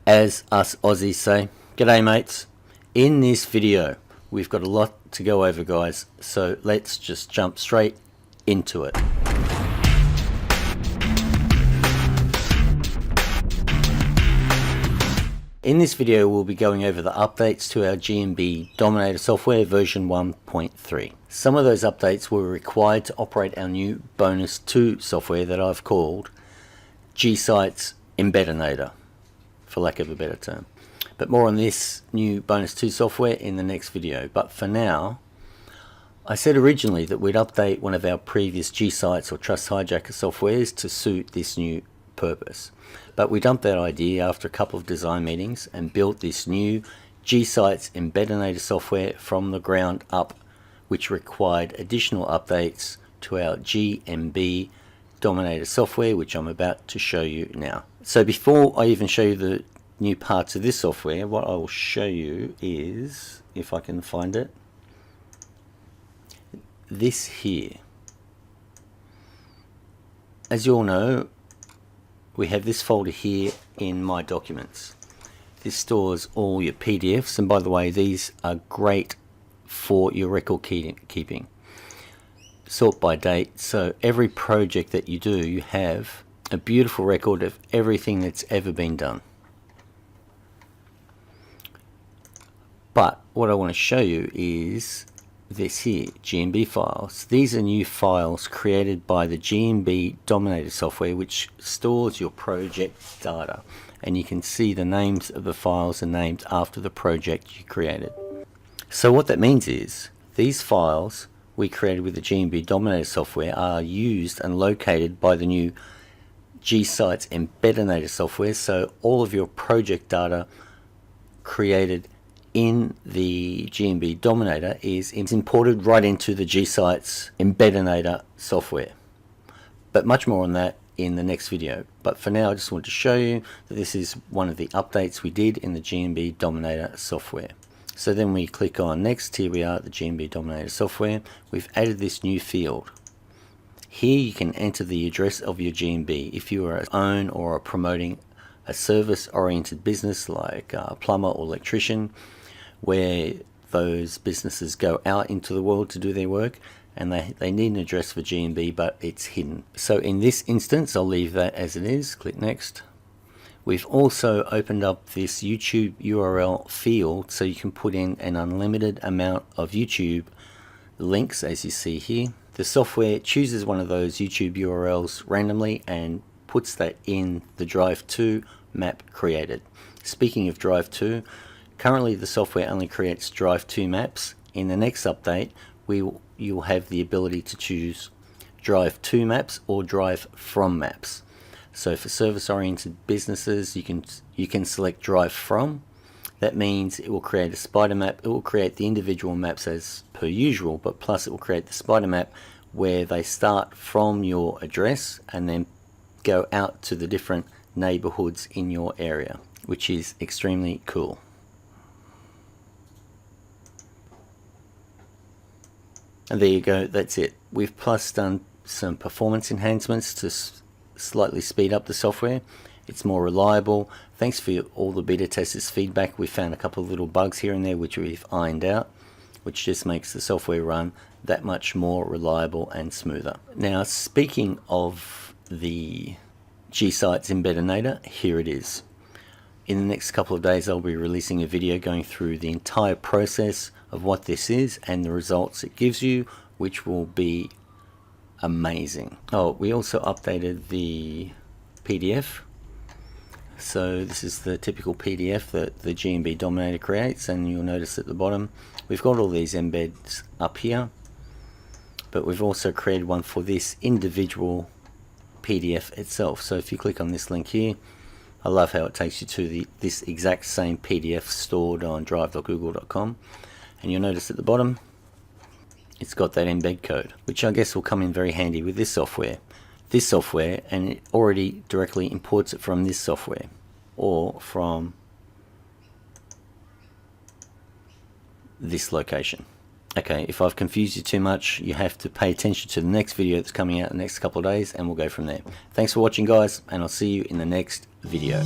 As us Aussies say, g'day mates. In this video we've got a lot to go over, guys, so let's just jump straight into it. In this video we'll be going over the updates to our GMB Dominator software version 1.3. Some of those updates were required to operate our new Bonus 2 software that I've called G-Site's Dominator, for lack of a better term. But more on this new Bonus 2 software in the next video. But for now, I said originally that we'd update one of our previous G-Sites or Trust Hijacker softwares to suit this new purpose. But we dumped that idea after a couple of design meetings and built this new G-Site's Dominator software from the ground up, which required additional updates to our GMB Dominator software, which I'm about to show you now. So before I even show you the new parts of this software, what I will show you is, if I can find it, this here. As you all know, we have this folder here in My Documents. This stores all your PDFs, and by the way, these are great for your record keeping. Sort by date, so every project that you do, you have a beautiful record of everything that's ever been done. But what I want to show you is this here, GMB files. These are new files created by the GMB Dominator software, which stores your project data, and you can see the names of the files are named after the project you created. So what that means is these files we created with the GMB Dominator software are used and located by the new G-Site's Dominator software, so all of your project data created in the GMB Dominator is imported right into the G-Site's Dominator software. But much more on that in the next video. But for now, I just wanted to show you that this is one of the updates we did in the GMB Dominator software. So then we click on next. Here we are at the GMB Dominator software. We've added this new field. Here you can enter the address of your GMB if you are own or are promoting a service-oriented business like a plumber or electrician, where those businesses go out into the world to do their work and they need an address for GMB, but it's hidden. So in this instance, I'll leave that as it is. Click next. We've also opened up this YouTube URL field so you can put in an unlimited amount of YouTube links, as you see here. The software chooses one of those YouTube URLs randomly and puts that in the Drive 2 map created. Speaking of Drive 2, currently the software only creates Drive 2 maps. In the next update, you'll have the ability to choose Drive 2 maps or Drive from maps. So for service-oriented businesses, you can select Drive from. That means it will create a spider map. It will create the individual maps as per usual, but plus it will create the spider map where they start from your address and then go out to the different neighborhoods in your area, which is extremely cool. And there you go, that's it. We've plus done some performance enhancements to slightly speed up the software. It's more reliable. Thanks for all the beta testers' feedback. We found a couple of little bugs here and there which we've ironed out, which just makes the software run that much more reliable and smoother. Now, speaking of the G-Site's Dominator, here it is. In the next couple of days, I'll be releasing a video going through the entire process of what this is and the results it gives you, which will be amazing. Oh, we also updated the PDF. So this is the typical PDF that the GMB Dominator creates, and you'll notice at the bottom we've got all these embeds up here, but we've also created one for this individual PDF itself. So if you click on this link here, I love how it takes you to this exact same PDF stored on drive.google.com, and you'll notice at the bottom it's got that embed code, which I guess will come in very handy with this software, and it already directly imports it from this software or from this location. Okay, if I've confused you too much, you have to pay attention to the next video that's coming out in the next couple of days, and we'll go from there. Thanks for watching, guys, and I'll see you in the next video.